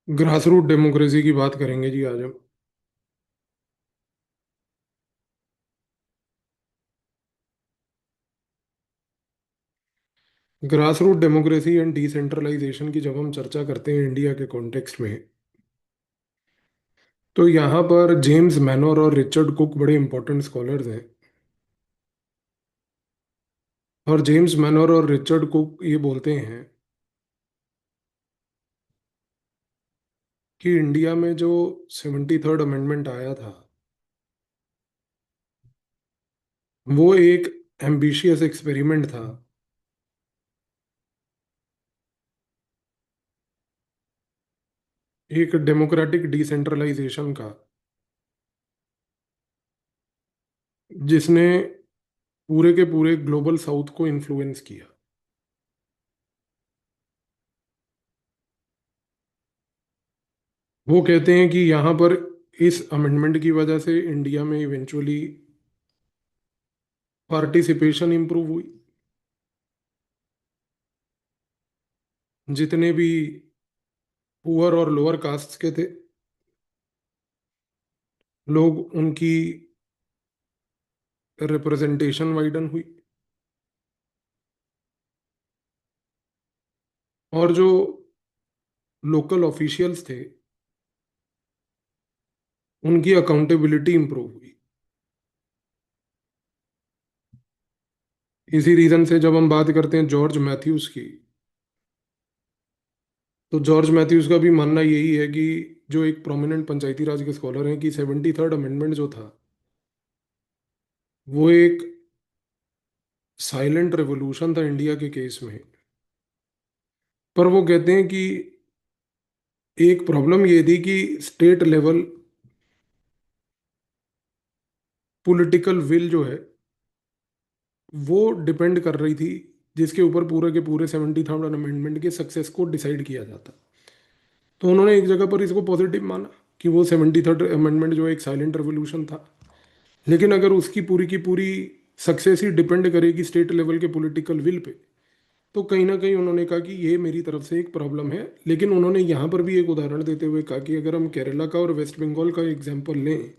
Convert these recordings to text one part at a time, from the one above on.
Grass root democracy की बात करेंगे जी आज हम। Grass root democracy and decentralisation की जब हम चर्चा करते हैं इंडिया के कॉन्टेक्स्ट में, तो यहाँ पर जेम्स मैनोर और रिचर्ड कुक बड़े इंपॉर्टेंट स्कॉलर्स हैं। और जेम्स मैनोर और रिचर्ड कुक ये बोलते हैं कि इंडिया में जो 73rd अमेंडमेंट आया था, वो एक एम्बिशियस एक्सपेरिमेंट था। एक डेमोक्रेटिक डिसेंट्रलाइजेशन का, जिसने पूरे के पूरे ग्लोबल साउथ को इन्फ्लुएंस किया। वो कहते हैं कि यहाँ पर इस अमेंडमेंट की वजह से इंडिया में इवेंचुअली पार्टिसिपेशन इंप्रूव हुई। जितने भी पुअर और लोअर कास्ट के थे लोग, उनकी रिप्रेजेंटेशन वाइडन हुई। और जो लोकल ऑफिशियल्स थे, उनकी अकाउंटेबिलिटी इंप्रूव हुई। इसी रीजन से जब हम बात करते हैं जॉर्ज मैथ्यूज की, तो जॉर्ज मैथ्यूज का भी मानना यही है कि जो एक प्रोमिनेंट पंचायती राज के स्कॉलर हैं, कि 73rd अमेंडमेंट जो था, वो एक साइलेंट रेवोल्यूशन था इंडिया के केस में। पर वो कहते हैं कि एक प्रॉब्लम ये थी कि स्टेट लेवल पॉलिटिकल विल जो है, वो डिपेंड कर रही थी, जिसके ऊपर पूरे के पूरे 73rd अमेंडमेंट के सक्सेस को डिसाइड किया जाता। तो उन्होंने एक जगह पर इसको पॉजिटिव माना कि वो 73rd अमेंडमेंट जो एक साइलेंट रेवोल्यूशन था, लेकिन अगर उसकी पूरी की पूरी सक्सेस ही डिपेंड करेगी स्टेट लेवल के पॉलिटिकल विल पे, तो कहीं ना कहीं उन्होंने कहा कि ये मेरी तरफ से एक प्रॉब्लम है। लेकिन उन्होंने यहाँ पर भी एक उदाहरण देते हुए कहा कि अगर हम केरला का और वेस्ट बंगाल का एग्जाम्पल लें,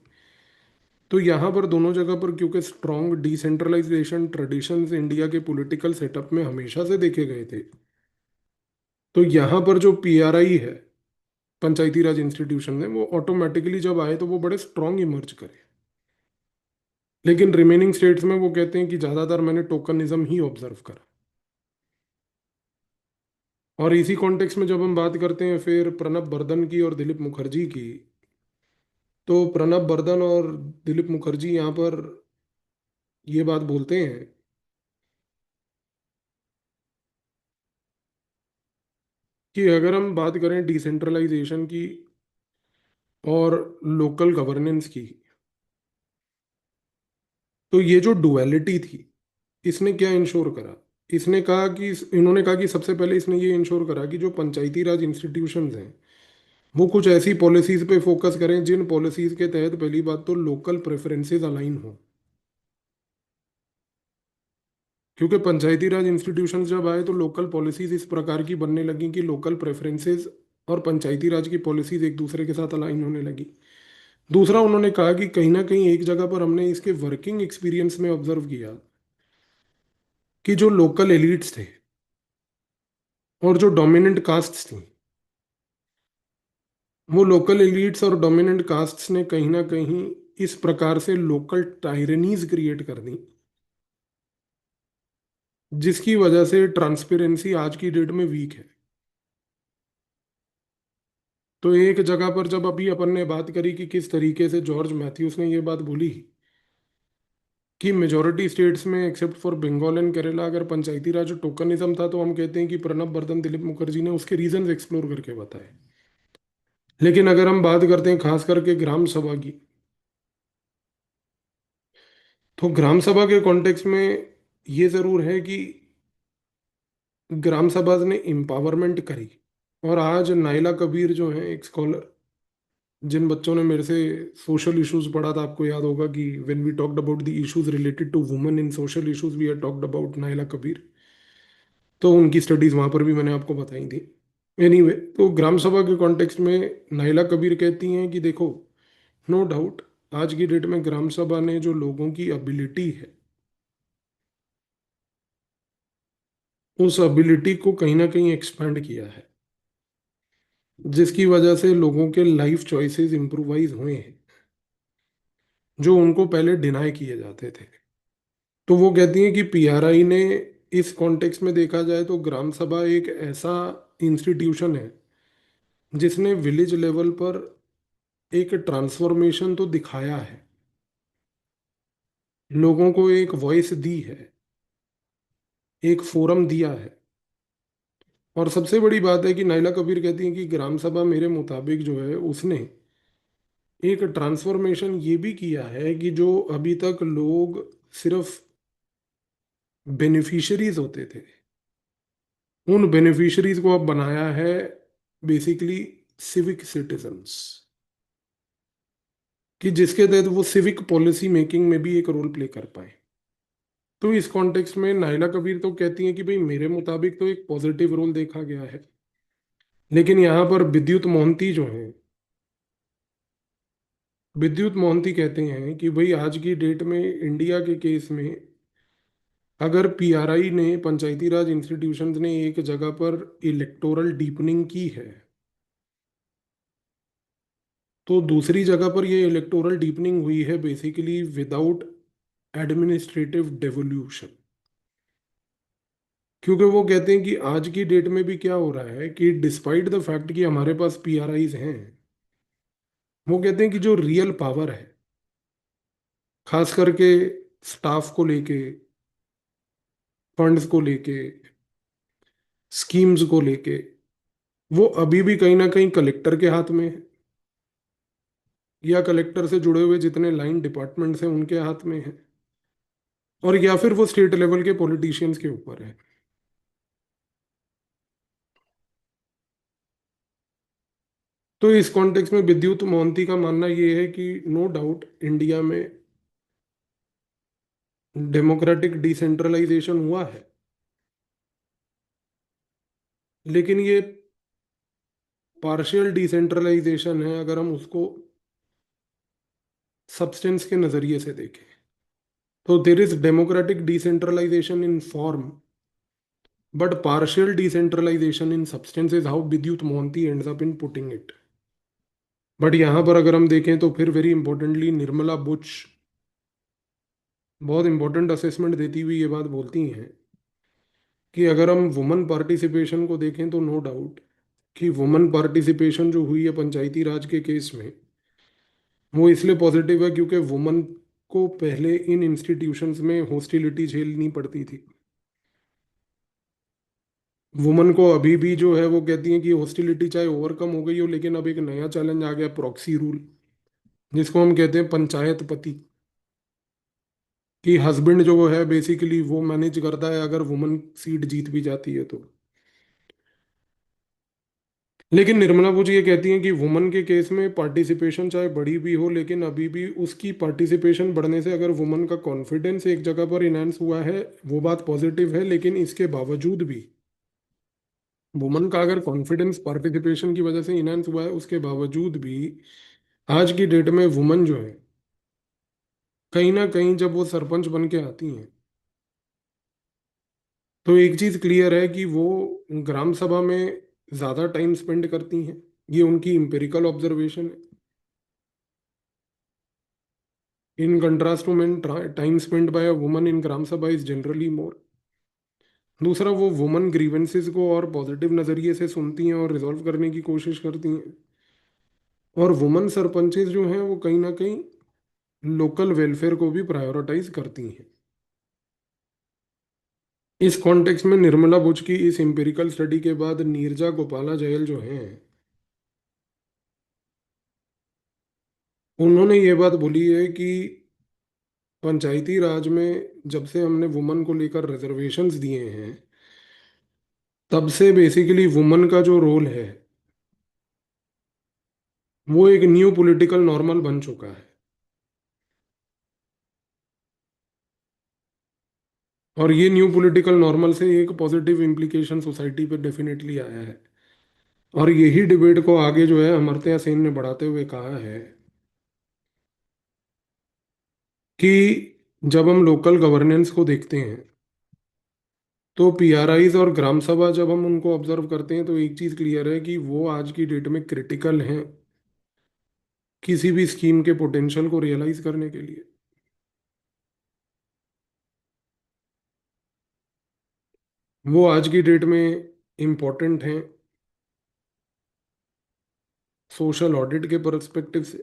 तो यहाँ पर दोनों जगह पर क्योंकि स्ट्रॉन्ग डिसेंट्रलाइजेशन ट्रेडिशंस इंडिया के पॉलिटिकल सेटअप में हमेशा से देखे गए थे, तो यहाँ पर जो पीआरआई है, पंचायती राज इंस्टीट्यूशन है, वो ऑटोमेटिकली जब आए तो वो बड़े स्ट्रॉन्ग इमर्ज करे। लेकिन रिमेनिंग स्टेट्स में वो कहते हैं कि ज़्यादातर मैंने टोकनिज्म ही ऑब्जर्व करा। और इसी कॉन्टेक्स्ट में जब हम बात करते हैं फिर प्रणब बर्दन की और दिलीप मुखर्जी की, तो प्रणब बर्दन और दिलीप मुखर्जी यहाँ पर ये बात बोलते हैं कि अगर हम बात करें डिसेंट्रलाइजेशन की और लोकल गवर्नेंस की, तो ये जो डुअलिटी थी, इसने क्या इंश्योर करा। इसने कहा कि इन्होंने कहा कि सबसे पहले इसने ये इंश्योर करा कि जो पंचायती राज इंस्टीट्यूशंस हैं, वो कुछ ऐसी पॉलिसीज पे फोकस करें जिन पॉलिसीज के तहत पहली बात तो लोकल प्रेफरेंसेस अलाइन हो। क्योंकि पंचायती राज इंस्टीट्यूशंस जब आए तो लोकल पॉलिसीज इस प्रकार की बनने लगी कि लोकल प्रेफरेंसेस और पंचायती राज की पॉलिसीज एक दूसरे के साथ अलाइन होने लगी। दूसरा, उन्होंने कहा कि कहीं ना कहीं एक जगह पर हमने इसके वर्किंग एक्सपीरियंस में ऑब्जर्व किया कि जो लोकल एलिट्स थे और जो डोमिनेंट कास्ट्स थी, वो लोकल एलिट्स और डोमिनेंट कास्ट्स ने कहीं ना कहीं इस प्रकार से लोकल टायरनीज क्रिएट कर दी, जिसकी वजह से ट्रांसपेरेंसी आज की डेट में वीक है। तो एक जगह पर जब अभी अपन ने बात करी कि किस तरीके से जॉर्ज मैथ्यूस ने ये बात बोली कि मेजोरिटी स्टेट्स में except for Bengal and Kerala अगर पंचायती राज टोकनिज्म था, तो हम कहते हैं कि प्रणब बर्दन दिलीप मुखर्जी ने उसके रीजंस एक्सप्लोर करके बताए। लेकिन अगर हम बात करते हैं खास करके ग्राम सभा की, तो ग्राम सभा के कॉन्टेक्स्ट में ये जरूर है कि ग्राम सभा ने एम्पावरमेंट करी। और आज नाइला कबीर जो है एक स्कॉलर, जिन बच्चों ने मेरे से सोशल इश्यूज पढ़ा था, आपको याद होगा कि when we talked about the issues related to women in social issues we had talked about Naila Kabeer. तो उनकी स्टडीज वहां पर भी मैंने आपको बताई थी। एनीवे, तो ग्राम सभा के कॉन्टेक्स्ट में नाइला कबीर कहती हैं कि देखो, नो डाउट आज की डेट में ग्राम सभा ने जो लोगों की एबिलिटी है, उस एबिलिटी को कहीं ना कहीं एक्सपेंड किया है, जिसकी वजह से लोगों के लाइफ चॉइसेस इंप्रूवाइज हुए हैं, जो उनको पहले डिनाई किए जाते थे। तो वो कहती हैं कि पीआरआई ने, इस कॉन्टेक्स्ट में देखा जाए तो ग्राम सभा एक ऐसा इंस्टीट्यूशन है जिसने विलेज लेवल पर एक ट्रांसफॉर्मेशन तो दिखाया है, लोगों को एक वॉइस दी है, एक फोरम दिया है। और सबसे बड़ी बात है कि नाइला कबीर कहती हैं कि ग्राम सभा मेरे मुताबिक जो है उसने एक ट्रांसफॉर्मेशन ये भी किया है कि जो अभी तक लोग सिर्फ बेनिफिशरीज होते थे, उन बेनिफिशरीज को अब बनाया है बेसिकली सिविक सिटीजन्स, कि जिसके तहत वो सिविक पॉलिसी मेकिंग में भी एक रोल प्ले कर पाए। तो इस कॉन्टेक्स्ट में नाइला कबीर तो कहती हैं कि भाई मेरे मुताबिक तो एक पॉजिटिव रोल देखा गया है, लेकिन यहाँ पर विद्युत मोहंती जो है, विद्युत मोहंती कहते हैं कि भाई आज की डेट में इंडिया के केस में अगर पीआरआई ने, पंचायती राज इंस्टीट्यूशंस ने एक जगह पर इलेक्टोरल डीपनिंग की है, तो दूसरी जगह पर ये इलेक्टोरल डीपनिंग हुई है बेसिकली विदाउट एडमिनिस्ट्रेटिव डेवोल्यूशन। क्योंकि वो कहते हैं कि आज की डेट में भी क्या हो रहा है कि डिस्पाइट द फैक्ट कि हमारे पास पीआरआईज हैं, वो कहते हैं कि जो रियल पावर है, खास करके स्टाफ को लेके, फंड्स को लेके, स्कीम्स को लेके, वो अभी भी कहीं ना कहीं कलेक्टर के हाथ में है, या कलेक्टर से जुड़े हुए जितने लाइन डिपार्टमेंट्स हैं उनके हाथ में है, और या फिर वो स्टेट लेवल के पॉलिटिशियंस के ऊपर है। तो इस कॉन्टेक्स्ट में विद्युत मोहंती का मानना ये है कि नो डाउट इंडिया में डेमोक्रेटिक डिसेंट्रलाइजेशन हुआ है, लेकिन ये पार्शियल डिसेंट्रलाइजेशन है अगर हम उसको सब्सटेंस के नजरिए से देखें। तो there is democratic decentralisation in form, but partial decentralisation in substance is how Vidyut Mohanty ends up in putting it. But यहां पर अगर हम देखें तो फिर वेरी इंपॉर्टेंटली निर्मला बुच बहुत इंपॉर्टेंट असेसमेंट देती हुई ये बात बोलती हैं कि अगर हम वुमन पार्टिसिपेशन को देखें तो नो डाउट कि वुमन पार्टिसिपेशन जो हुई है पंचायती राज के केस में, वो इसलिए पॉजिटिव है क्योंकि वुमन को पहले इन इंस्टीट्यूशंस में हॉस्टिलिटी झेलनी पड़ती थी। वुमन को अभी भी जो है वो कहती हैं कि हॉस्टिलिटी चाहे ओवरकम हो गई हो, लेकिन अब एक नया चैलेंज आ गया, प्रॉक्सी रूल, जिसको हम कहते हैं पंचायत पति, कि हस्बैंड जो है बेसिकली वो मैनेज करता है अगर वुमन सीट जीत भी जाती है तो। लेकिन निर्मला बुच ये कहती हैं कि वुमन के केस में पार्टिसिपेशन चाहे बड़ी भी हो, लेकिन अभी भी उसकी पार्टिसिपेशन बढ़ने से अगर वुमन का कॉन्फिडेंस एक जगह पर इनहेंस हुआ है, वो बात पॉजिटिव है, लेकिन इसके बावजूद भी वुमन का अगर कॉन्फिडेंस पार्टिसिपेशन की वजह से इनहेंस हुआ है, उसके बावजूद भी आज की डेट में वुमन जो है कहीं ना कहीं जब वो सरपंच बन के आती हैं, तो एक चीज क्लियर है कि वो ग्राम सभा में ज्यादा टाइम स्पेंड करती हैं। ये उनकी इम्पेरिकल ऑब्जर्वेशन है। In contrast to men, time spend by a woman in gram sabha is generally more. दूसरा, वो वुमन ग्रीवेंसेस को और पॉजिटिव नजरिए से सुनती हैं और रिजॉल्व करने की कोशिश करती हैं। और वुमन सरपंचेस जो हैं वो कहीं ना कहीं लोकल वेलफेयर को भी प्रायोरिटाइज करती हैं। इस कॉन्टेक्स्ट में निर्मला बुच की इस एम्पिरिकल स्टडी के बाद नीरजा गोपाला जयल जो हैं, उन्होंने ये बात बोली है कि पंचायती राज में जब से हमने वुमन को लेकर रिजर्वेशंस दिए हैं, तब से बेसिकली वुमन का जो रोल है वो एक न्यू पॉलिटिकल नॉर्मल बन चुका है। और ये न्यू पॉलिटिकल नॉर्मल से एक पॉजिटिव इम्प्लीकेशन सोसाइटी पर डेफिनेटली आया है। और यही डिबेट को आगे जो है अमर्त्य सेन ने बढ़ाते हुए कहा है कि जब हम लोकल गवर्नेंस को देखते हैं तो पीआरआईज और ग्राम सभा जब हम उनको ऑब्जर्व करते हैं तो एक चीज क्लियर है कि वो आज की डेट में क्रिटिकल हैं किसी भी स्कीम के पोटेंशियल को रियलाइज करने के लिए। वो आज की डेट में इम्पोर्टेंट हैं सोशल ऑडिट के परस्पेक्टिव से।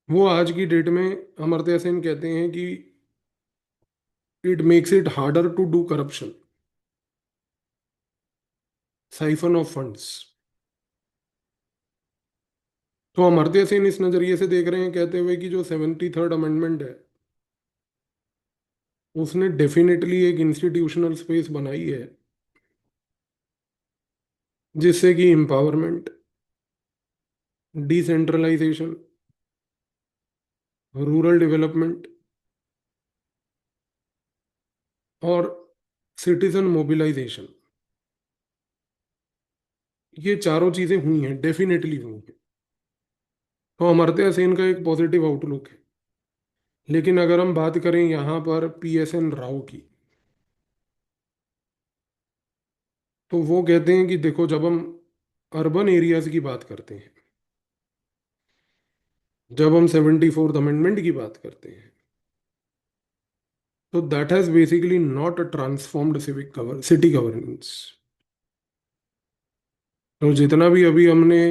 वो आज की डेट में अमर्त्य सेन कहते हैं कि it makes it harder to do corruption, siphon of funds. तो अमर्त्य सेन इस नजरिए से देख रहे हैं कहते हुए कि जो 73rd अमेंडमेंट है उसने डेफिनेटली एक इंस्टीट्यूशनल स्पेस बनाई है जिससे कि एम्पावरमेंट, डिसेंट्रलाइजेशन, रूरल डेवलपमेंट और सिटीजन मोबिलाइजेशन, ये चारों चीजें हुई हैं, डेफिनेटली हुई हैं। तो अमर्त्य सेन का एक पॉजिटिव आउटलुक है। लेकिन अगर हम बात करें यहाँ पर पीएसएन राव की, तो वो कहते हैं कि देखो जब हम अर्बन एरियाज की बात करते हैं, जब हम 74th अमेंडमेंट की बात करते हैं, तो that has basically not transformed city governance. तो जितना भी अभी हमने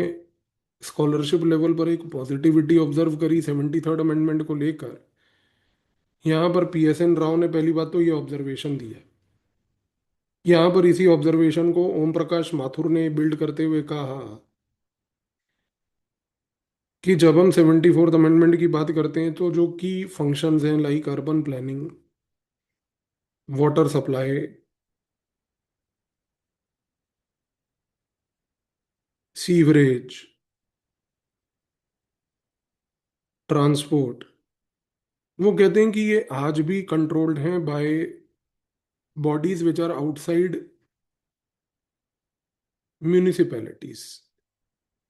स्कॉलरशिप लेवल पर एक पॉजिटिविटी ऑब्जर्व करी 73rd अमेंडमेंट को लेकर, यहाँ पर पीएसएन राव ने पहली बात तो ये ऑब्जर्वेशन दिया। यहाँ पर इसी ऑब्जर्वेशन को ओम प्रकाश माथुर ने बिल्ड करते हुए कहा कि जब हम 74th अमेंडमेंट की बात करते हैं तो जो की फंक्शंस हैं like urban planning, water supply, sewerage, transport, वो कहते हैं कि ये आज भी कंट्रोल्ड हैं by bodies which are outside municipalities.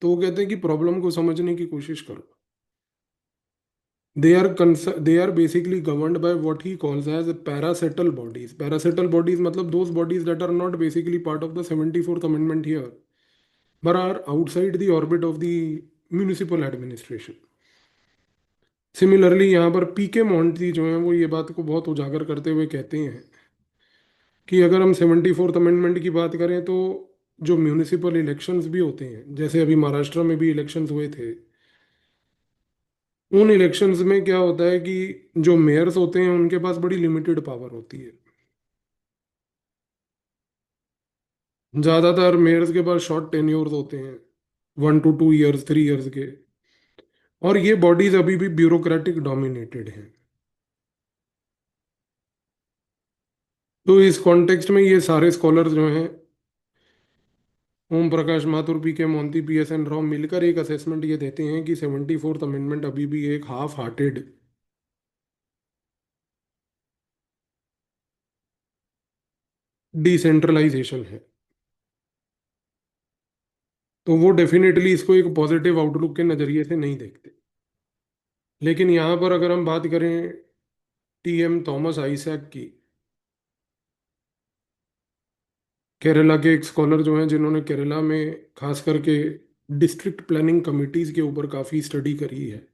तो वो कहते हैं कि प्रॉब्लम को समझने की कोशिश करो। They are basically governed by what he calls as parastatal bodies. Parastatal bodies मतलब those bodies that are not basically part of the 74th amendment here but are outside the orbit of the municipal administration। Similarly यहाँ पर पीके Monty जो है वो ये बात को बहुत उजागर करते हुए कहते हैं कि अगर हम 74th अमेंडमेंट की बात करें तो जो म्यूनिसिपल इलेक्शंस भी होते हैं, जैसे अभी महाराष्ट्र में भी इलेक्शंस हुए थे, उन इलेक्शंस में क्या होता है कि जो मेयर्स होते हैं उनके पास बड़ी लिमिटेड पावर होती है। ज्यादातर मेयर्स के पास शॉर्ट टेन्योर्स होते हैं, 1 to 2 years, 3 years के। और ये बॉडीज अभी भी ब्यूरोक्रेटिक डोमिनेटेड हैं। तो इस कॉन्टेक्स्ट में ये सारे स्कॉलर्स जो हैं, ओम प्रकाश माथुर, पी के मोंती, पीएसएन राव, मिलकर एक असेसमेंट ये देते हैं कि 74th अमेंडमेंट अभी भी एक हाफ हार्टेड डिसेंट्रलाइजेशन है। तो वो डेफिनेटली इसको एक पॉजिटिव आउटलुक के नज़रिए से नहीं देखते। लेकिन यहाँ पर अगर हम बात करें टीएम थॉमस आइजैक की, केरला के एक स्कॉलर जो हैं जिन्होंने केरला में खास करके डिस्ट्रिक्ट प्लानिंग कमिटीज के ऊपर काफ़ी स्टडी करी है,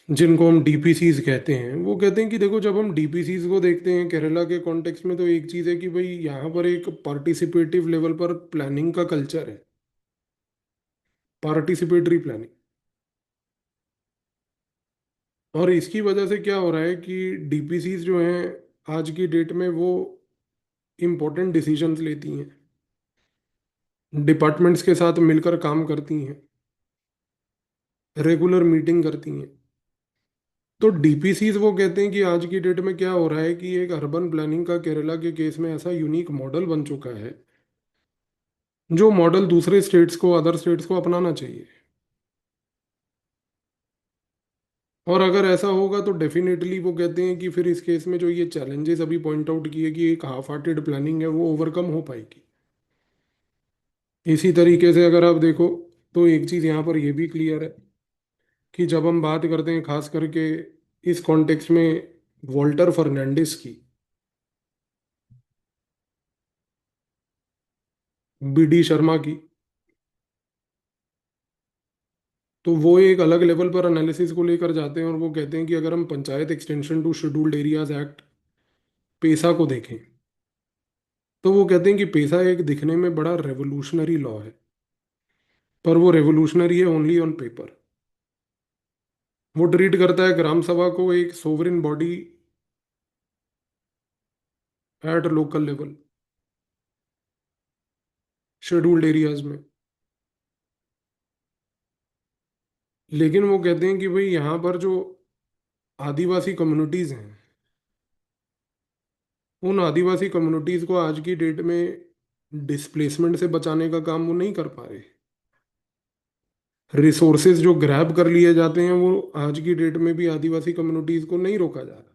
जिनको हम डीपीसीज कहते हैं, वो कहते हैं कि देखो जब हम डीपीसीज को देखते हैं केरला के कॉन्टेक्स्ट में तो एक चीज़ है कि भाई यहाँ पर एक पार्टिसिपेटिव लेवल पर प्लानिंग का कल्चर है, पार्टिसिपेटरी प्लानिंग। और इसकी वजह से क्या हो रहा है कि डीपीसीज जो हैं आज की डेट में वो इम्पोर्टेंट डिसीजंस लेती हैं, डिपार्टमेंट्स के साथ मिलकर काम करती हैं, रेगुलर मीटिंग करती हैं। तो डीपीसीज वो कहते हैं कि आज की डेट में क्या हो रहा है कि एक अर्बन प्लानिंग का केरला के केस में ऐसा यूनिक मॉडल बन चुका है जो मॉडल दूसरे स्टेट्स को, अदर स्टेट्स को अपनाना चाहिए। और अगर ऐसा होगा तो डेफिनेटली वो कहते हैं कि फिर इस केस में जो ये चैलेंजेस अभी पॉइंट आउट किए कि एक हाफ हार्टेड प्लानिंग है वो ओवरकम हो पाएगी। इसी तरीके से अगर आप देखो तो एक चीज़ यहाँ पर ये भी क्लियर है कि जब हम बात करते हैं खास करके इस कॉन्टेक्स्ट में वॉल्टर फर्नांडिस की, बीडी शर्मा की, तो वो एक अलग लेवल पर एनालिसिस को लेकर जाते हैं और वो कहते हैं कि अगर हम panchayat extension to scheduled areas act PESA को देखें तो वो कहते हैं कि पेसा एक दिखने में बड़ा रेवोल्यूशनरी लॉ है, पर वो रेवोल्यूशनरी है ओनली ऑन पेपर। वो ट्रीट करता है ग्राम सभा को एक sovereign body at local level scheduled areas में। लेकिन वो कहते हैं कि भाई यहाँ पर जो आदिवासी कम्युनिटीज हैं, उन आदिवासी कम्युनिटीज को आज की डेट में डिस्प्लेसमेंट से बचाने का काम वो नहीं कर पा रहे। रिसोर्सेज जो ग्रैब कर लिए जाते हैं वो आज की डेट में भी आदिवासी कम्युनिटीज को नहीं रोका जा रहा,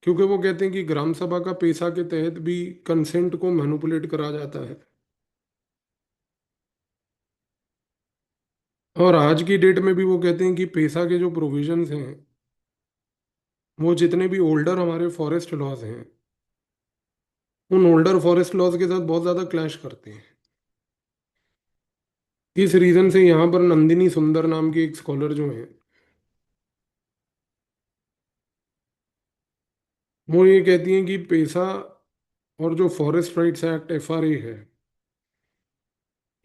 क्योंकि वो कहते हैं कि ग्राम सभा का पैसा के तहत भी कंसेंट को मैनिपुलेट करा जाता है। और आज की डेट में भी वो कहते हैं कि पैसा के जो प्रोविजंस हैं वो जितने भी ओल्डर हमारे फॉरेस्ट लॉज हैं उन ओल्डर फॉरेस्ट लॉज के साथ बहुत ज़्यादा क्लैश करते हैं। इस रीजन से यहाँ पर नंदिनी सुंदर नाम की एक स्कॉलर जो है वो ये कहती हैं कि पैसा और जो फॉरेस्ट राइट्स एक्ट एफआरए है,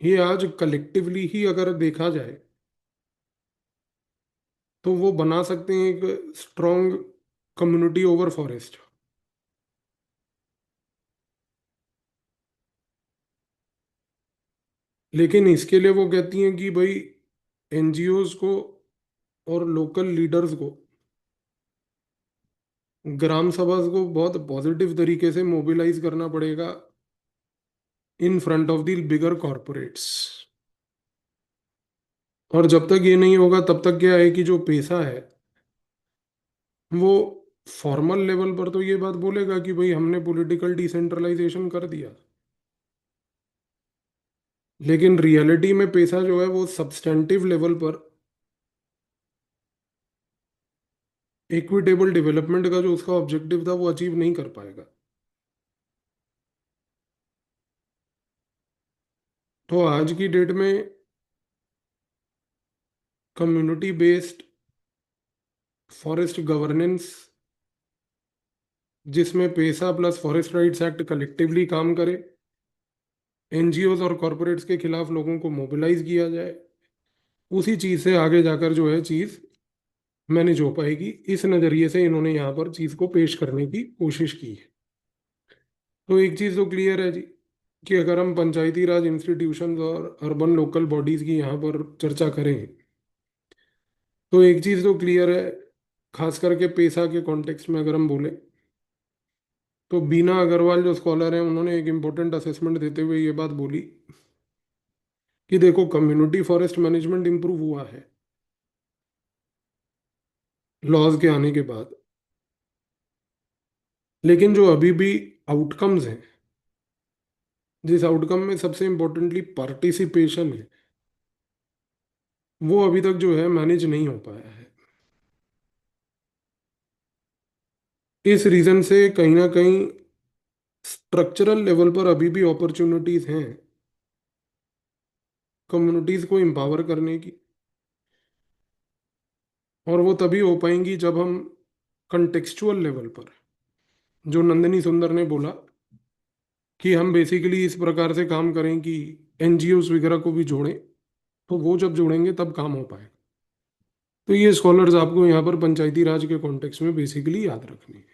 ये आज कलेक्टिवली ही अगर देखा जाए तो वो बना सकते हैं एक स्ट्रॉन्ग कम्युनिटी ओवर फॉरेस्ट। लेकिन इसके लिए वो कहती हैं कि भाई एनजीओज को और लोकल लीडर्स को, ग्राम सभा को बहुत पॉजिटिव तरीके से मोबिलाइज करना पड़ेगा in front of the bigger corporates. और जब तक ये नहीं होगा तब तक क्या है कि जो पैसा है वो फॉर्मल लेवल पर तो ये बात बोलेगा कि भाई हमने पॉलिटिकल डिसेंट्रलाइजेशन कर दिया, लेकिन रियलिटी में पैसा जो है वो सब्सटेंटिव लेवल पर इक्विटेबल डेवलपमेंट का जो उसका ऑब्जेक्टिव था वो अचीव नहीं कर पाएगा। तो आज की डेट में कम्युनिटी बेस्ड फॉरेस्ट गवर्नेंस, जिसमें पैसा plus forest rights act collectively काम करे, एनजीओज और कॉरपोरेट्स के खिलाफ लोगों को मोबिलाइज किया जाए, उसी चीज से आगे जाकर जो है चीज मैनेज हो पाएगी। इस नजरिए से इन्होंने यहाँ पर चीज को पेश करने की कोशिश की है। तो एक चीज तो क्लियर है जी कि अगर हम पंचायती राज इंस्टीट्यूशंस और अर्बन लोकल बॉडीज की यहाँ पर चर्चा करें तो एक चीज तो क्लियर है, खास करके पैसा के कॉन्टेक्स्ट में अगर हम बोले तो बीना अग्रवाल जो स्कॉलर हैं उन्होंने एक इम्पोर्टेंट असेसमेंट देते हुए ये बात बोली कि देखो कम्युनिटी फॉरेस्ट मैनेजमेंट इंप्रूव हुआ है लॉज के आने के बाद, लेकिन जो अभी भी आउटकम्स हैं, जिस आउटकम में सबसे इम्पोर्टेंटली पार्टिसिपेशन है, वो अभी तक जो है मैनेज नहीं हो पाया है। इस रीजन से कहीं ना कहीं स्ट्रक्चरल लेवल पर अभी भी अपॉर्चुनिटीज हैं कम्युनिटीज को एम्पावर करने की, और वो तभी हो पाएंगी जब हम कंटेक्चुअल लेवल पर, जो नंदिनी सुंदर ने बोला कि हम बेसिकली इस प्रकार से काम करें कि एनजीओस वगैरह को भी जोड़ें, तो वो जब जोड़ेंगे तब काम हो पाएगा। तो ये स्कॉलर्स आपको यहाँ पर पंचायती राज के कॉन्टेक्स्ट में बेसिकली याद रखने हैं।